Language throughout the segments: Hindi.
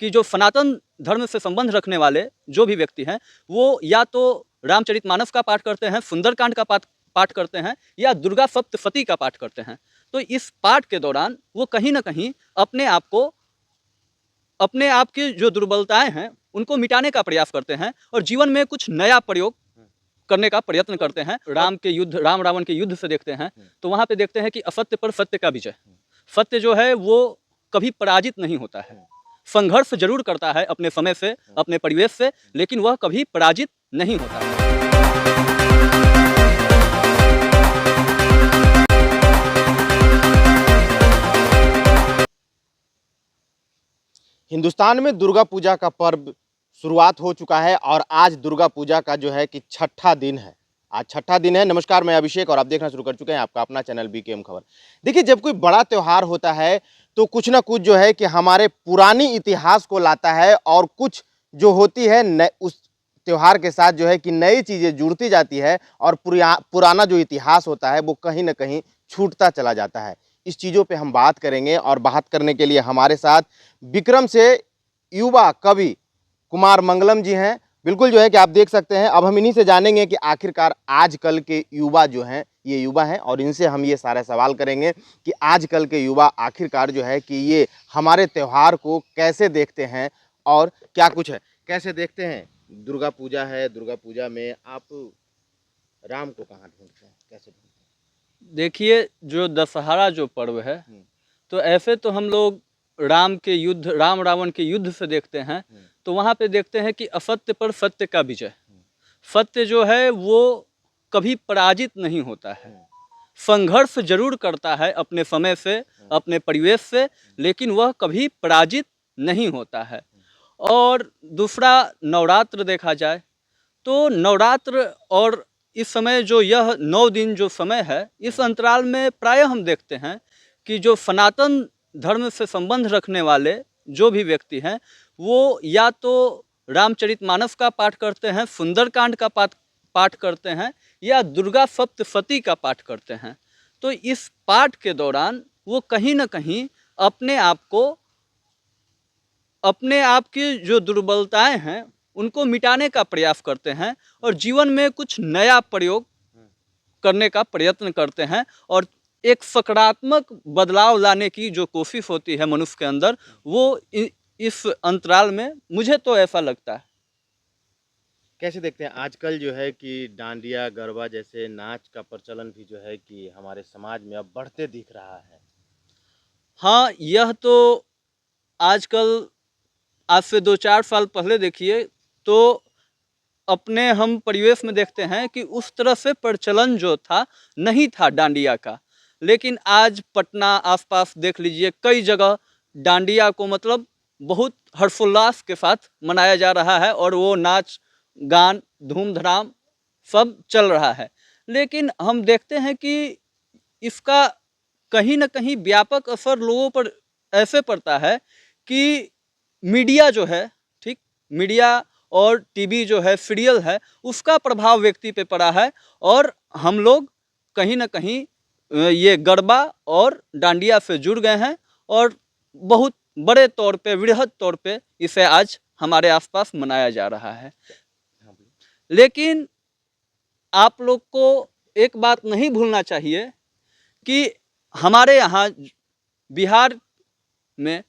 कि जो सनातन धर्म से संबंध रखने वाले जो भी व्यक्ति हैं वो या तो रामचरितमानस का पाठ करते हैं, सुंदरकांड का पाठ करते हैं या दुर्गा सप्तशती का पाठ करते हैं। तो इस पाठ के दौरान वो कहीं ना कहीं अपने आप की जो दुर्बलताएं हैं उनको मिटाने का प्रयास करते हैं और जीवन में कुछ नया प्रयोग करने का प्रयत्न करते हैं। राम रावण के युद्ध से देखते हैं तो वहां पे देखते हैं कि असत्य पर सत्य का विजय। सत्य जो है वो कभी पराजित नहीं होता है, संघर्ष जरूर करता है अपने समय से, अपने परिवेश से, लेकिन वह कभी पराजित नहीं होता है। हिंदुस्तान में दुर्गा पूजा का पर्व शुरुआत हो चुका है और आज दुर्गा पूजा का जो है कि छठा दिन है। आज छठा दिन है। नमस्कार, मैं अभिषेक और आप देखना शुरू कर चुके हैं आपका अपना चैनल बीकेएम खबर। देखिए, जब कोई बड़ा त्यौहार होता है तो कुछ ना कुछ जो है कि हमारे पुरानी इतिहास को लाता है और कुछ जो होती है उस त्यौहार के साथ जो है कि नई चीज़ें जुड़ती जाती है और पुराना जो इतिहास होता है वो कहीं ना कहीं छूटता चला जाता है। इस चीज़ों पे हम बात करेंगे और बात करने के लिए हमारे साथ विक्रम से युवा कवि कुमार मंगलम जी हैं। बिल्कुल जो है कि आप देख सकते हैं, अब हम इन्हीं से जानेंगे कि आखिरकार आजकल के युवा जो हैं ये युवा हैं और इनसे हम ये सारे सवाल करेंगे कि आजकल के युवा आखिरकार जो है कि ये हमारे त्यौहार को कैसे देखते हैं और क्या कुछ है, कैसे देखते हैं। दुर्गा पूजा है, दुर्गा पूजा में आप राम को कहाँ ढूंढते हैं, कैसे ढूंढते हैं? देखिए, जो दशहरा जो पर्व है तो ऐसे तो हम लोग राम रावण के युद्ध से देखते हैं तो वहाँ पे देखते हैं कि असत्य पर सत्य का विजय। सत्य जो है वो कभी पराजित नहीं होता है, संघर्ष जरूर करता है अपने समय से, अपने परिवेश से, लेकिन वह कभी पराजित नहीं होता है। और दूसरा, नवरात्र देखा जाए तो नवरात्र और इस समय जो यह 9 दिन जो समय है, इस अंतराल में प्रायः हम देखते हैं कि जो सनातन धर्म से संबंध रखने वाले जो भी व्यक्ति हैं वो या तो रामचरितमानस का पाठ करते हैं, सुंदरकांड का पाठ करते हैं या दुर्गा सप्तशती का पाठ करते हैं। तो इस पाठ के दौरान वो कहीं ना कहीं अपने आप की जो दुर्बलताएं हैं उनको मिटाने का प्रयास करते हैं और जीवन में कुछ नया प्रयोग करने का प्रयत्न करते हैं और एक सकारात्मक बदलाव लाने की जो कोशिश होती है मनुष्य के अंदर, वो इस अंतराल में मुझे तो ऐसा लगता है। कैसे देखते हैं आजकल जो है कि डांडिया गरबा जैसे नाच का प्रचलन भी जो है कि हमारे समाज में अब बढ़ते दिख रहा है? हाँ, यह तो आजकल, आज से 2-4 साल पहले देखिए तो अपने हम परिवेश में देखते हैं कि उस तरह से प्रचलन जो था नहीं था डांडिया का, लेकिन आज पटना आसपास देख लीजिए कई जगह डांडिया को मतलब बहुत हर्षोल्लास के साथ मनाया जा रहा है और वो नाच गान धूम धड़ाम सब चल रहा है। लेकिन हम देखते हैं कि इसका कहीं ना कहीं व्यापक असर लोगों पर ऐसे पड़ता है कि मीडिया जो है, ठीक, मीडिया और टीवी जो है, सीरियल है, उसका प्रभाव व्यक्ति पे पड़ा है और हम लोग कहीं ना कहीं ये गरबा और डांडिया से जुड़ गए हैं और बहुत बड़े तौर पे, वृहद तौर पे इसे आज हमारे आसपास मनाया जा रहा है। लेकिन आप लोग को एक बात नहीं भूलना चाहिए कि हमारे यहाँ बिहार में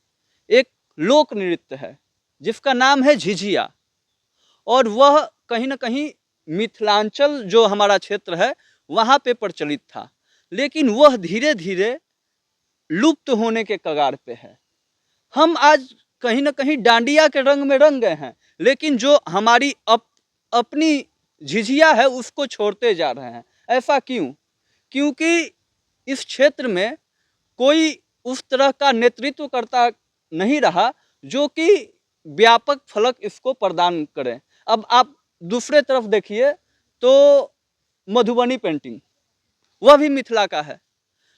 एक लोक नृत्य है जिसका नाम है झिझिया और वह कहीं ना कहीं मिथिलांचल जो हमारा क्षेत्र है वहाँ पे प्रचलित था, लेकिन वह धीरे धीरे लुप्त होने के कगार पे है। हम आज कहीं ना कहीं डांडिया के रंग में रंग गए हैं, लेकिन जो हमारी अपनी झिझिया है उसको छोड़ते जा रहे हैं। ऐसा क्यों? क्योंकि इस क्षेत्र में कोई उस तरह का नेतृत्व करता नहीं रहा जो कि व्यापक फलक इसको प्रदान करें। अब आप दूसरे तरफ देखिए तो मधुबनी पेंटिंग, वह भी मिथिला का है,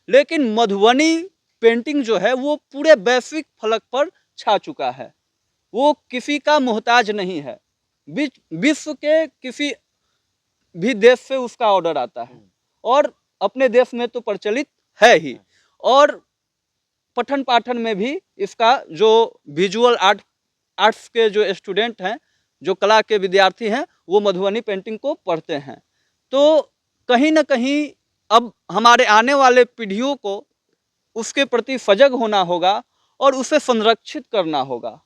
लेकिन मधुबनी पेंटिंग जो है वो पूरे वैश्विक फलक पर छा चुका है, वो किसी का मोहताज नहीं है। विश्व के किसी भी देश से उसका ऑर्डर आता है और अपने देश में तो प्रचलित है ही, और पठन पाठन में भी इसका जो विजुअल आर्ट आर्ट्स के जो स्टूडेंट हैं, जो कला के विद्यार्थी हैं, वो मधुबनी पेंटिंग को पढ़ते हैं। तो कहीं न कहीं अब हमारे आने वाले पीढ़ियों को उसके प्रति सजग होना होगा और उसे संरक्षित करना होगा।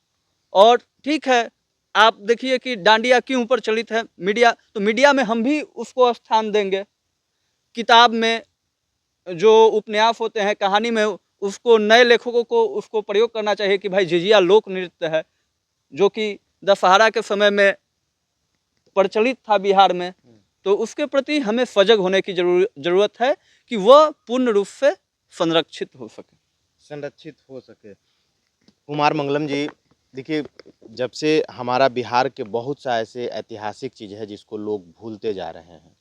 और ठीक है, आप देखिए कि डांडिया क्यों प्रचलित है, मीडिया, तो मीडिया में हम भी उसको स्थान देंगे। किताब में जो उपन्यास होते हैं, कहानी में, उसको नए लेखकों को उसको प्रयोग करना चाहिए कि भाई झिझिया लोक नृत्य है, जो कि दशहरा के समय में प्रचलित था बिहार में। तो उसके प्रति हमें सजग होने की जरूरत है कि वह पूर्ण रूप से संरक्षित हो सके, संरक्षित हो सके। कुमार मंगलम जी, देखिए, जब से हमारा बिहार के बहुत सा ऐसे ऐतिहासिक चीज़ है जिसको लोग भूलते जा रहे हैं,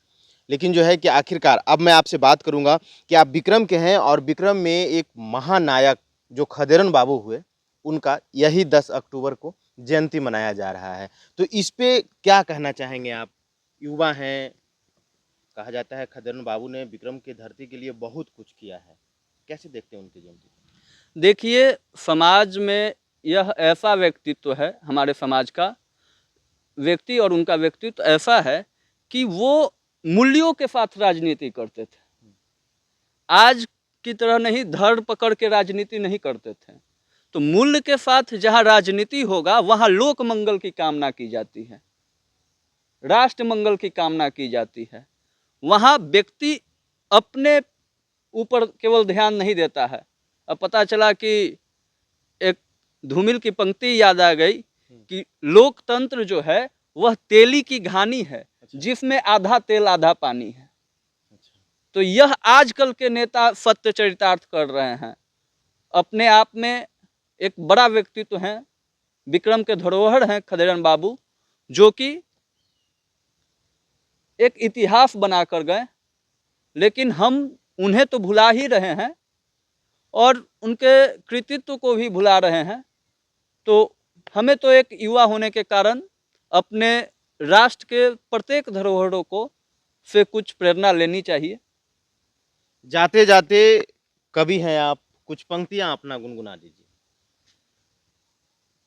लेकिन जो है कि आखिरकार अब मैं आपसे बात करूंगा कि आप विक्रम के हैं और विक्रम में एक महानायक जो खदेरन बाबू हुए, उनका यही 10 अक्टूबर को जयंती मनाया जा रहा है। तो इस पे क्या कहना चाहेंगे आप? युवा हैं, कहा जाता है खदेरन बाबू ने विक्रम की धरती के लिए बहुत कुछ किया है, कैसे देखते हैं उनकी जयंती? देखिए, समाज में यह ऐसा व्यक्तित्व है, हमारे समाज का व्यक्ति और उनका व्यक्तित्व ऐसा है कि वो मूल्यों के साथ राजनीति करते थे। आज की तरह नहीं धड़ पकड़ के राजनीति नहीं करते थे। तो मूल्य के साथ जहाँ राजनीति होगा, वहाँ लोक मंगल की कामना की जाती है, राष्ट्र मंगल की कामना की जाती है। वहाँ व्यक्ति अपने ऊपर केवल ध्यान नहीं देता है। अब पता चला कि एक धूमिल की पंक्ति याद आ गई कि लोकतंत्र जो है वह तेली की घानी है, जिसमें आधा तेल आधा पानी है। तो यह आजकल के नेता सत्य चरितार्थ कर रहे हैं। अपने आप में एक बड़ा व्यक्तित्व हैं, विक्रम के धरोहर हैं खदेरन बाबू, जो कि एक इतिहास बना कर गए, लेकिन हम उन्हें तो भुला ही रहे हैं और उनके कृतित्व को भी भुला रहे हैं। तो हमें तो एक युवा होने के कारण अपने राष्ट्र के प्रत्येक धरोहरों को से कुछ प्रेरणा लेनी चाहिए। जाते जाते कवि हैं आप, कुछ पंक्तियां अपना गुनगुना दीजिए।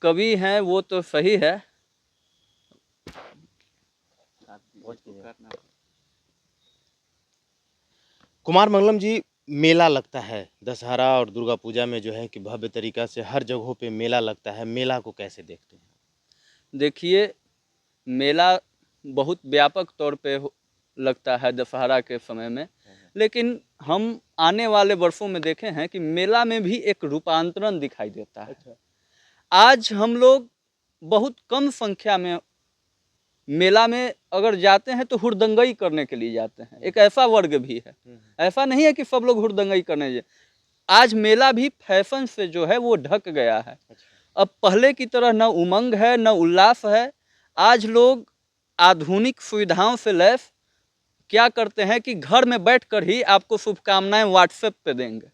कवि हैं वो तो सही है, कुमार मंगलम जी, मेला लगता है दशहरा और दुर्गा पूजा में, जो है कि भव्य तरीका से हर जगहों पे मेला लगता है, मेला को कैसे देखते हैं? देखिए, मेला बहुत व्यापक तौर पे लगता है दशहरा के समय में, लेकिन हम आने वाले वर्षों में देखे हैं कि मेला में भी एक रूपांतरण दिखाई देता है। आज हम लोग बहुत कम संख्या में मेला में अगर जाते हैं तो हुड़दंगई करने के लिए जाते हैं। एक ऐसा वर्ग भी है, ऐसा नहीं है कि सब लोग हुड़दंगई करने जाए। आज मेला भी फैशन से जो है वो ढक गया है। अब पहले की तरह न उमंग है न उल्लास है। आज लोग आधुनिक सुविधाओं से लैस क्या करते हैं कि घर में बैठकर ही आपको शुभकामनाएं व्हाट्सएप पे देंगे।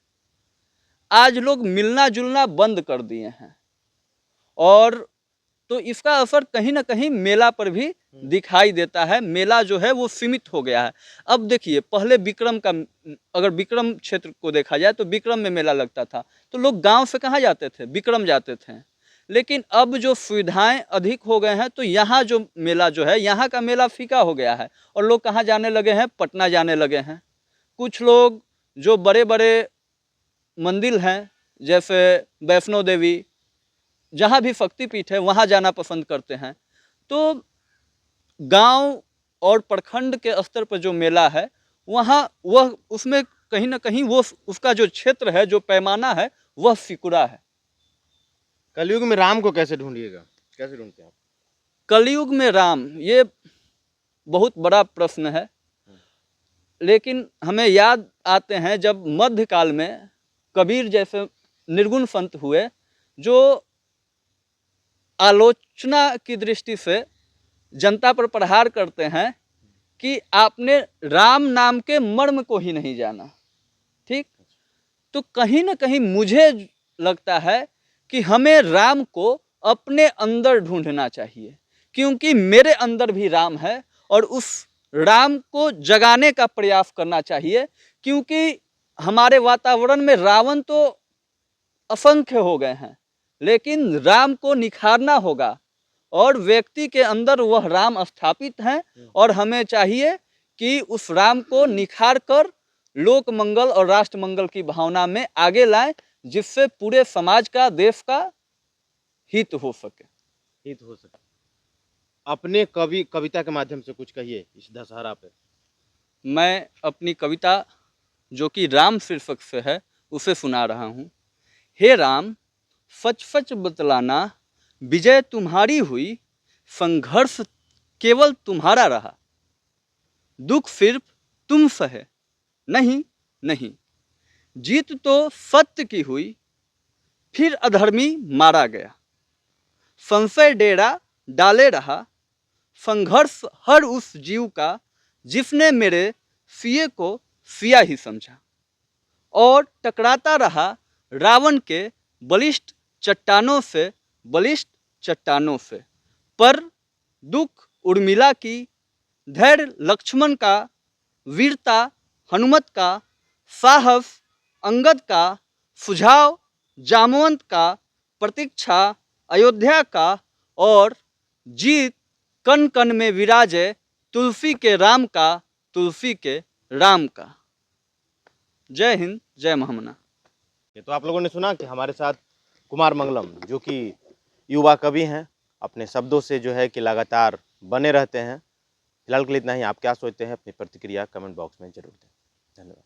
आज लोग मिलना जुलना बंद कर दिए हैं और तो इसका असर कहीं ना कहीं मेला पर भी दिखाई देता है। मेला जो है वो सीमित हो गया है। अब देखिए, पहले विक्रम का, अगर विक्रम क्षेत्र को देखा जाए तो विक्रम में मेला लगता था तो लोग गांव से कहाँ जाते थे, विक्रम जाते थे। लेकिन अब जो सुविधाएं अधिक हो गए हैं तो यहाँ जो मेला जो है, यहाँ का मेला फीका हो गया है और लोग कहाँ जाने लगे हैं, पटना जाने लगे हैं। कुछ लोग जो बड़े बड़े मंदिर हैं जैसे वैष्णो देवी, जहाँ भी शक्तिपीठ है वहाँ जाना पसंद करते हैं। तो गांव और प्रखंड के स्तर पर जो मेला है वहाँ वह उसमें कहीं ना कहीं वो उसका जो क्षेत्र है, जो पैमाना है, वह सिकुड़ा है। कलयुग में राम को कैसे ढूंढिएगा, कैसे ढूंढते हैं आप? कलयुग में राम, ये बहुत बड़ा प्रश्न है। लेकिन हमें याद आते हैं जब मध्यकाल में कबीर जैसे निर्गुण संत हुए, जो आलोचना की दृष्टि से जनता पर प्रहार करते हैं कि आपने राम नाम के मर्म को ही नहीं जाना। ठीक, तो कहीं ना कहीं मुझे लगता है कि हमें राम को अपने अंदर ढूंढना चाहिए, क्योंकि मेरे अंदर भी राम है और उस राम को जगाने का प्रयास करना चाहिए। क्योंकि हमारे वातावरण में रावण तो असंख्य हो गए हैं, लेकिन राम को निखारना होगा और व्यक्ति के अंदर वह राम स्थापित हैं और हमें चाहिए कि उस राम को निखार कर लोक मंगल और राष्ट्र मंगल की भावना में आगे लाएं, जिससे पूरे समाज का, देश का हित हो सके। हित हो सके। अपने कविता के माध्यम से कुछ कहिए इस दशहरा पे। मैं अपनी कविता जो कि राम शीर्षक से है उसे सुना रहा हूँ। हे राम, सच सच बतलाना, विजय तुम्हारी हुई, संघर्ष केवल तुम्हारा रहा, दुख सिर्फ तुम सहे, नहीं नहीं, जीत तो सत्य की हुई, फिर अधर्मी मारा गया, संशय डेरा डाले रहा, संघर्ष हर उस जीव का जिसने मेरे सिए को सिया ही समझा, और टकराता रहा रावण के बलिष्ठ चट्टानों से, बलिष्ठ चट्टानों से, पर दुख उर्मिला की, धैर्य लक्ष्मण का, वीरता हनुमत का, साहस अंगद का, सुझाव जामवंत का, प्रतीक्षा अयोध्या का, और जीत कण कण में विराजे तुलसी के राम का, तुलसी के राम का। जय हिंद, जय महामना। ये तो आप लोगों ने सुना कि हमारे साथ कुमार मंगलम जो कि युवा कवि हैं, अपने शब्दों से जो है कि लगातार बने रहते हैं। फिलहाल के लिए इतना ही। आप क्या सोचते हैं अपनी प्रतिक्रिया कमेंट बॉक्स में जरूर दें। धन्यवाद।